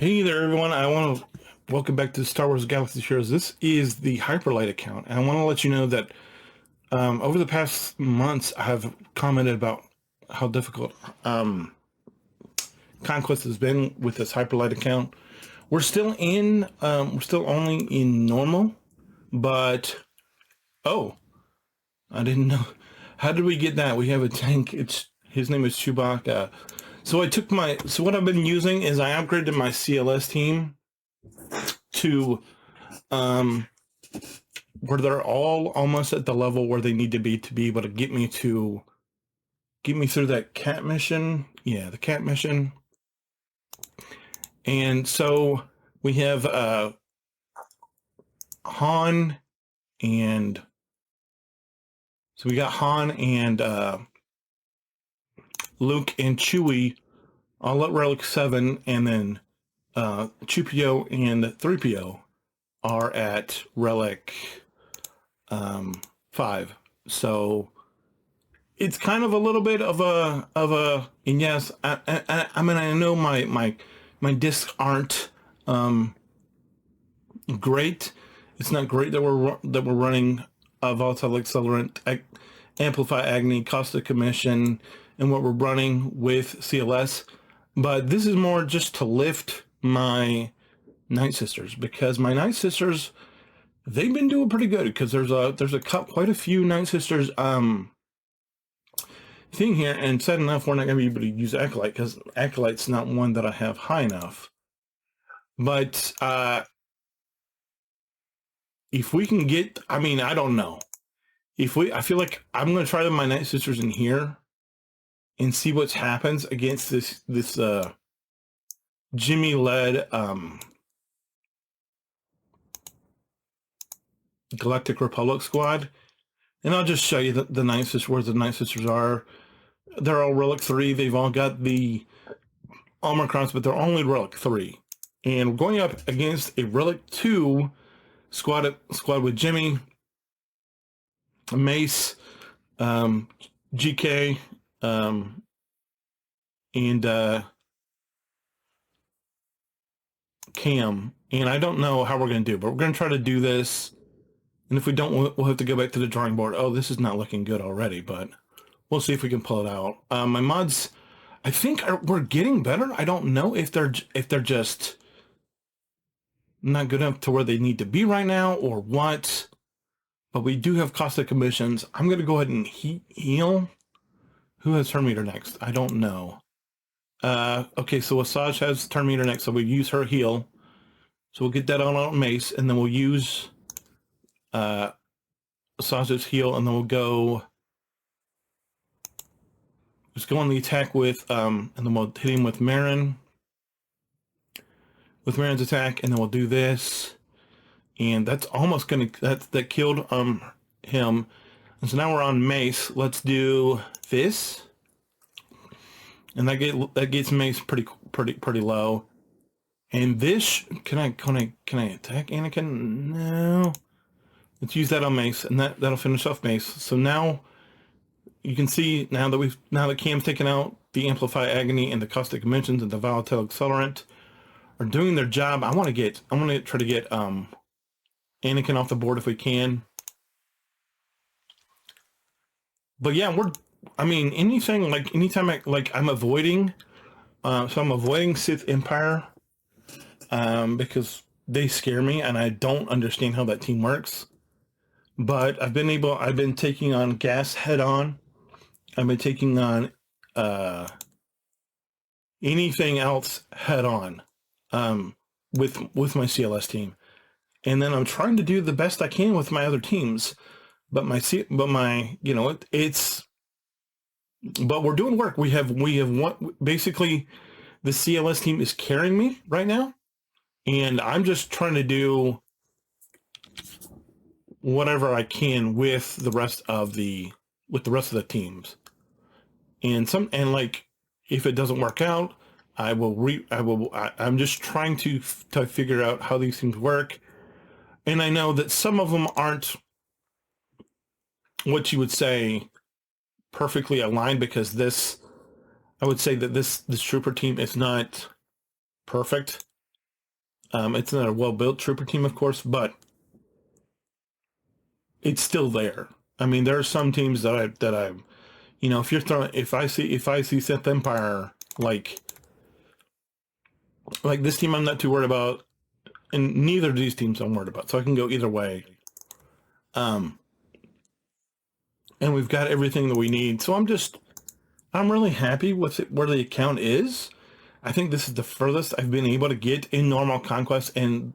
Hey there, everyone. I want to welcome back to Star Wars Galaxy Shares. This is the Hyperlight account, and I want to let you know that over the past months, I have commented about how difficult Conquest has been with this Hyperlight account. We're still only in normal, but oh, I didn't know. How did we get that? We have a tank. His name is Chewbacca. So what I've been using is I upgraded my CLS team to um, where they're all almost at the level where they need to be able to get me through that cat mission. Yeah, the cat mission. And so we have Han and so we got Han and Luke and Chewie all at Relic 7, and then 2PO and 3PO are at Relic 5. So it's kind of a little bit of a and yes, I mean, I know my discs aren't great. It's not great that we're running a volatile accelerant, amplify agony, caustic emission, and what we're running with CLS. But this is more just to lift my Night Sisters, because my Night Sisters, they've been doing pretty good, because there's quite a few Night Sisters thing here, and sad enough, we're not going to be able to use Acolyte because Acolyte's not one that I have high enough. But if we can get, I mean, I don't know. I feel like I'm going to try my Night Sisters in here and see what happens against this Jimmy-led Galactic Republic squad. And I'll just show you the Night Sisters, where the Night Sisters are. They're all Relic 3. They've all got the Omicrons, but they're only Relic 3. And we're going up against a Relic 2 squad with Jimmy, Mace, GK, and Cam. And I don't know how we're going to do, but we're going to try to do this. And if we don't, we'll have to go back to the drawing board. Oh, this is not looking good already, but we'll see if we can pull it out. My mods, I think we're getting better. I don't know if they're just not good enough to where they need to be right now or what. But we do have caustic emissions. I'm going to go ahead and heal. Who has turn meter next? I don't know. Okay, so Asajj has turn meter next, so we use her heal. So we'll get that on our Mace, and then we'll use Asajj's heal, and then we'll go. Let's go on the attack with, and then we'll hit him with Marin. With Marin's attack, and then we'll do this. And that's almost gonna, that killed him. And so now we're on Mace. Let's do this. And that gets Mace pretty low. And this, can I attack Anakin? No. Let's use that on Mace, and that'll finish off Mace. So now you can see now that Cam's taken out the Amplify Agony and the Caustic Emissions and the Volatile Accelerant are doing their job. I want to try to get Anakin off the board if we can. But yeah, anytime I'm avoiding, so I'm avoiding Sith Empire because they scare me and I don't understand how that team works. But I've been taking on Gas head on. I've been taking on anything else head on with my CLS team. And then I'm trying to do the best I can with my other teams, but we're doing work. We have one, basically the CLS team is carrying me right now, and I'm just trying to do whatever I can with the rest of the teams. And if it doesn't work out, I'm just trying to figure out how these things work. And I know that some of them aren't what you would say perfectly aligned, because I would say that this trooper team is not perfect. It's not a well-built trooper team, of course, but it's still there. I mean, there are some teams that I, if you're throwing, if I see Sith Empire, like this team, I'm not too worried about, and neither of these teams I'm worried about. So I can go either way. Um, and we've got everything that we need. So I'm really happy with it, where the account is. I think this is the furthest I've been able to get in normal conquest, and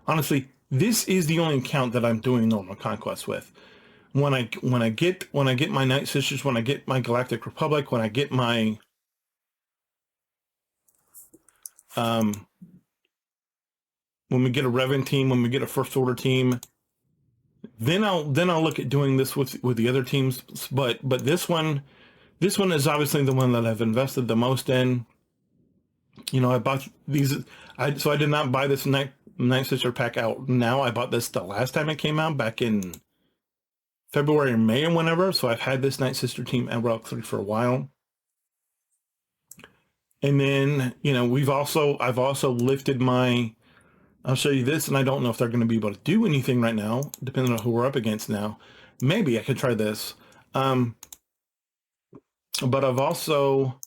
honestly, this is the only account that I'm doing normal conquest with. When I get my Night Sisters, when I get my Galactic Republic, when I get my um, when we get a Revan team, when we get a First Order team, then I'll look at doing this with the other teams. But this one is obviously the one that I've invested the most in. I bought these. So I did not buy this Night Sister pack out now. I bought this the last time it came out back in February or May or whenever. So I've had this Night Sister team at Relic 3 for a while. And then, I've also lifted my, I'll show you this, and I don't know if they're going to be able to do anything right now, depending on who we're up against now. Maybe I could try this. But I've also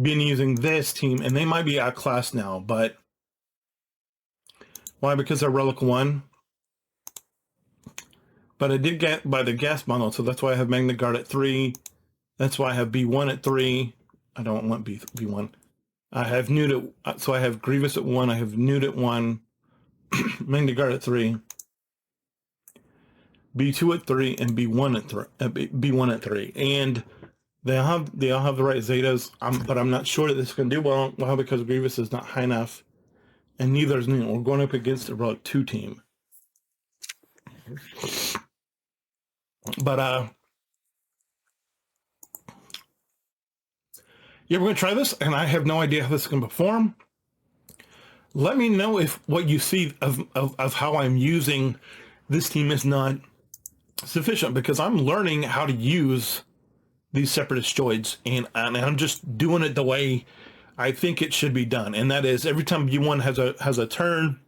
been using this team, and they might be outclassed now, but why? Because they're Relic 1. But I did get by the gas bundle, so that's why I have Magna Guard at 3. That's why I have B1 at 3. I don't want B1. I have Newt at, so I have Grievous at 1. I have Newt at 1. Magna Guard at 3. B2 at 3 and B1 at 3. B1 at 3. And they all have the right Zetas, but I'm not sure that this can do well because Grievous is not high enough, and neither is Newt. We're going up against a Relic 2 team. But yeah, we're going to try this, and I have no idea how this can perform. Let me know if what you see of how I'm using this team is not sufficient, because I'm learning how to use these Separatist droids, and I'm just doing it the way I think it should be done. And that is, every time B1 has a turn,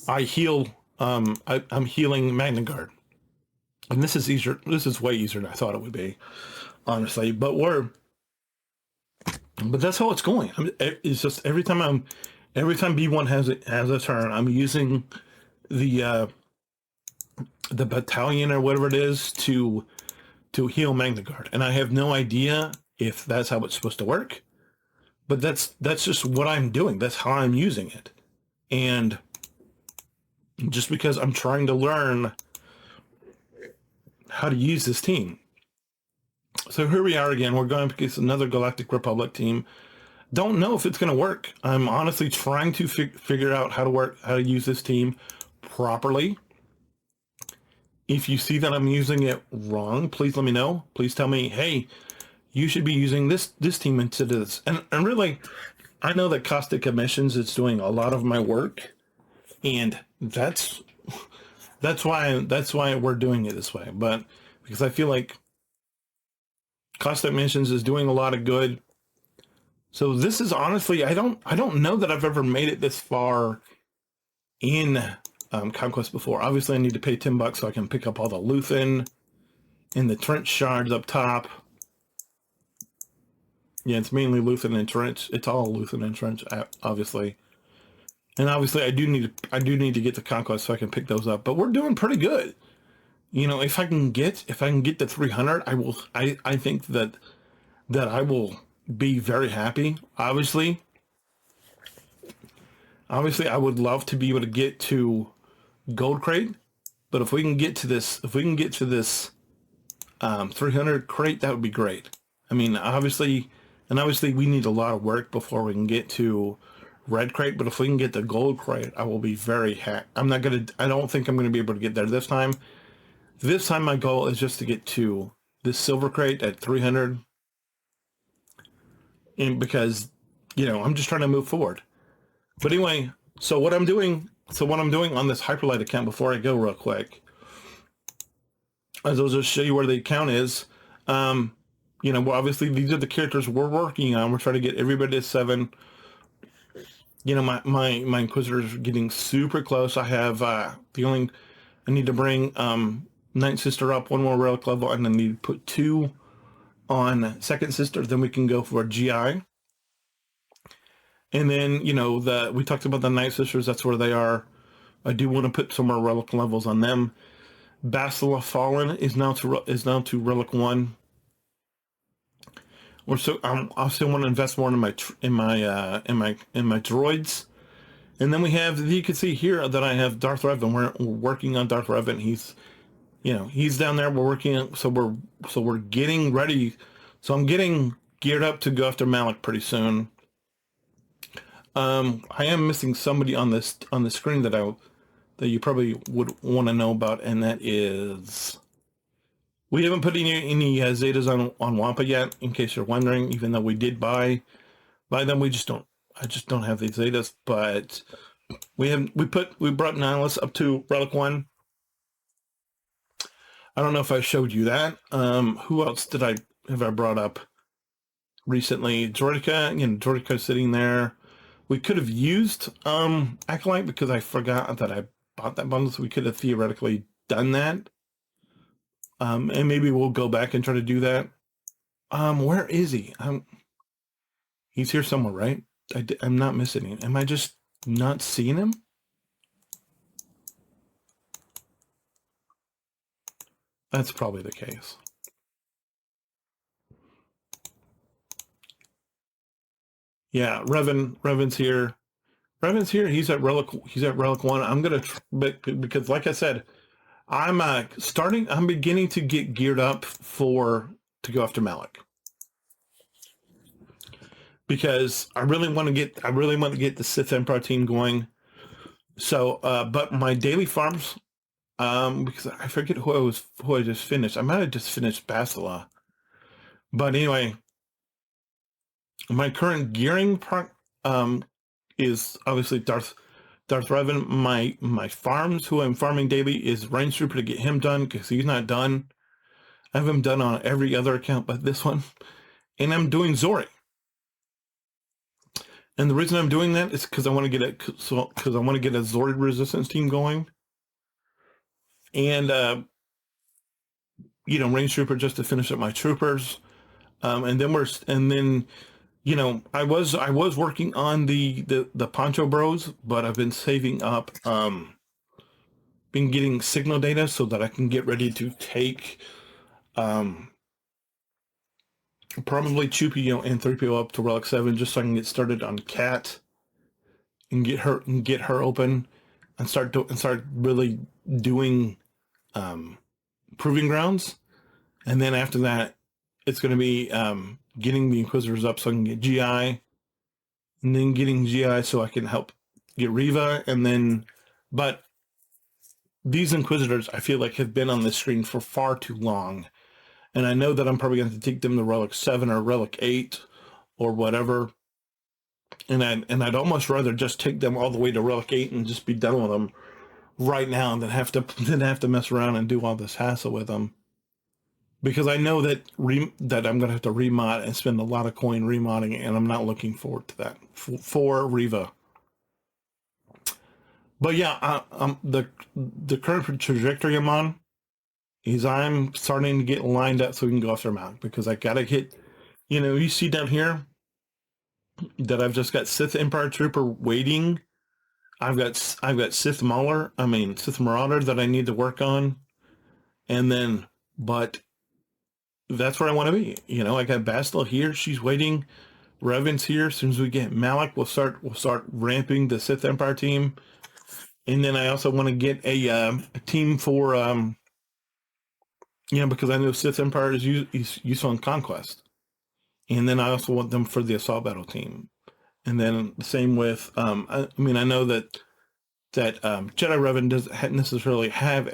I heal. I'm healing Magna Guard, and this is easier. This is way easier than I thought it would be, honestly. But that's how it's going. It's just every time B1 has a turn, I'm using the battalion or whatever it is to heal Magna Guard, and I have no idea if that's how it's supposed to work. But that's just what I'm doing. That's how I'm using it, and just because I'm trying to learn how to use this team. So here we are again. We're going up against another Galactic Republic team. Don't know if it's going to work. I'm honestly trying to figure out how to use this team properly. If you see that I'm using it wrong, please let me know. Please tell me, hey, you should be using this team instead of this. And really, I know that Caustic Emissions is doing a lot of my work, and that's why we're doing it this way. But because I feel like Caustic Emissions is doing a lot of good. So this is honestly, I don't know that I've ever made it this far in Conquest before. Obviously, I need to pay $10 so I can pick up all the Luthen and the trench shards up top. Yeah, it's mainly Luthen and trench. It's all Luthen and trench, obviously. And obviously, I do need to get the Conquest so I can pick those up. But we're doing pretty good. If I can get to 300, I think that I will be very happy. Obviously, I would love to be able to get to Gold Crate, but if we can get to this 300 crate, that would be great. I mean, obviously we need a lot of work before we can get to Red Crate, but if we can get the Gold Crate, I will be very happy. I don't think I'm gonna be able to get there this time. This time my goal is just to get to this Silver Crate at 300, and because I'm just trying to move forward. But anyway, so what I'm doing on this Hyperlight account, before I go real quick, is I'll just show you where the account is. Well, obviously these are the characters we're working on. We're trying to get everybody to 7. my Inquisitors are getting super close. I have I need to bring Ninth Sister up one more relic level, and then need to put 2 on Second Sister. Then we can go for a GI. And then we talked about the Night Sisters. That's where they are. I do want to put some more relic levels on them. Bastila Fallen is now to relic 1. Or so I still want to invest more in my droids. And then you can see here that I have Darth Revan. We're working on Darth Revan. He's down there. We're working, so we're getting ready. So I'm getting geared up to go after Malak pretty soon. I am missing somebody on the screen that you probably would want to know about, and that is, we haven't put any Zetas on Wampa yet, in case you're wondering. Even though we did buy them, I just don't have these Zetas. But we brought Nihilus up to Relic 1. I don't know if I showed you that. Who else have I brought up recently? Droideka. Droideka's sitting there. We could have used Acolyte because I forgot that I bought that bundle, so we could have theoretically done that. And maybe we'll go back and try to do that. Where is he? He's here somewhere, right? I'm not missing him. Am I just not seeing him? That's probably the case. Yeah, Revan's here. Revan's here. He's at Relic 1. I'm gonna because, like I said, I'm beginning to get geared up to go after Malak, because I really want to get the Sith Empire team going. So, but my daily farms, because I forget who I just finished. I might have just finished Bastila, but anyway, my current gearing is obviously Darth Revan. My farms, who I'm farming daily, is Range Trooper to get him done, because he's not done. I have him done on every other account but this one. And I'm doing Zori. And the reason I'm doing that is because I want to get a Zori resistance team going. And Range Trooper just to finish up my troopers. And then I was working on the Poncho Bros, but I've been saving up, been getting signal data so that I can get ready to take probably Chupi and 3PO up to Relic 7, just so I can get started on Cat and get her open and start really doing proving grounds. And then after that, it's going to be getting the Inquisitors up so I can get GI, and then getting GI so I can help get Riva. And then, but these Inquisitors, I feel like, have been on the screen for far too long. And I know that I'm probably going to take them to Relic 7 or Relic 8 or whatever. And I'd almost rather just take them all the way to Relic 8 and just be done with them right now than have to mess around and do all this hassle with them. Because I know that I'm going to have to remod and spend a lot of coin remodding, and I'm not looking forward to that for Riva. But yeah, the current trajectory I'm on is I'm starting to get lined up so we can go after Malak, because I got to hit, you see down here that I've just got Sith Empire Trooper waiting. I've got Sith Marauder that I need to work on. And then, but that's where I want to be. I got Bastila here. She's waiting. Revan's here. As soon as we get Malak, we'll start ramping the Sith Empire team. And then I also want to get a team for, because I know Sith Empire is useful in Conquest. And then I also want them for the Assault Battle team. And then the same with, I know that Jedi Revan doesn't necessarily have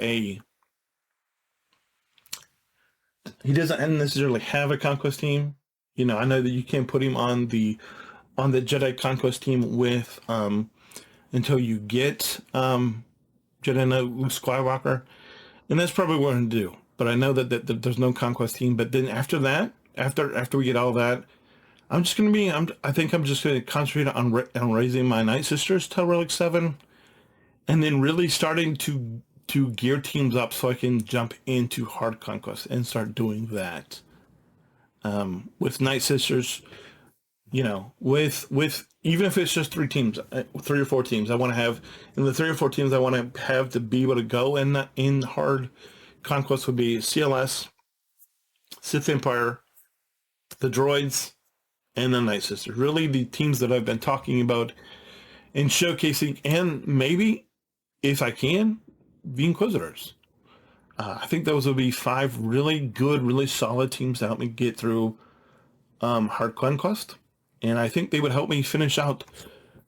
he doesn't necessarily have a Conquest team. I know that you can't put him on the Jedi Conquest team with until you get Jedi Luke Skywalker, and that's probably what I'm going to do. But I know that there's no Conquest team. But then after that, after we get all that, I think I'm just gonna concentrate on raising my Night Sisters till Relic 7, and then really starting to gear teams up so I can jump into Hard Conquest and start doing that. With Night Sisters, with even if it's just 3 teams, 3 or 4 teams, I want to have in the 3 or 4 teams I want to have to be able to go in Hard Conquest would be CLS, Sith Empire, the droids, and the Night Sisters. Really, the teams that I've been talking about and showcasing, and maybe, if I can, the Inquisitors. I think those would be 5 really good, really solid teams to help me get through Hard Conquest. And I think they would help me finish out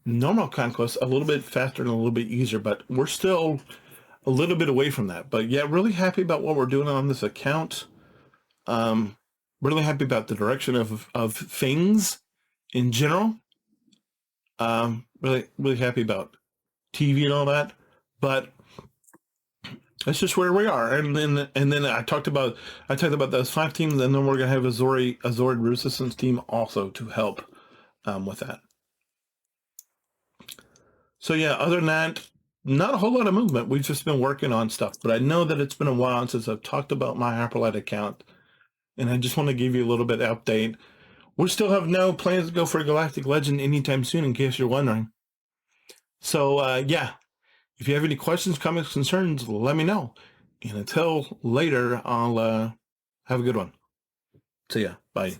normal Conquest a little bit faster and a little bit easier, but we're still a little bit away from that. But yeah, really happy about what we're doing on this account. Really happy about the direction of things in general. Really happy about TV and all that. But that's just where we are. And then I talked about those 5 teams, and then we're gonna have a Zorid Resistance team also to help with that. So yeah, other than that, not a whole lot of movement. We've just been working on stuff, but I know that it's been a while since I've talked about my Hyperlight account, and I just want to give you a little bit of update. We still have no plans to go for a Galactic Legend anytime soon, in case you're wondering. So yeah, if you have any questions, comments, concerns, let me know. And until later, I'll have a good one. See ya. Bye.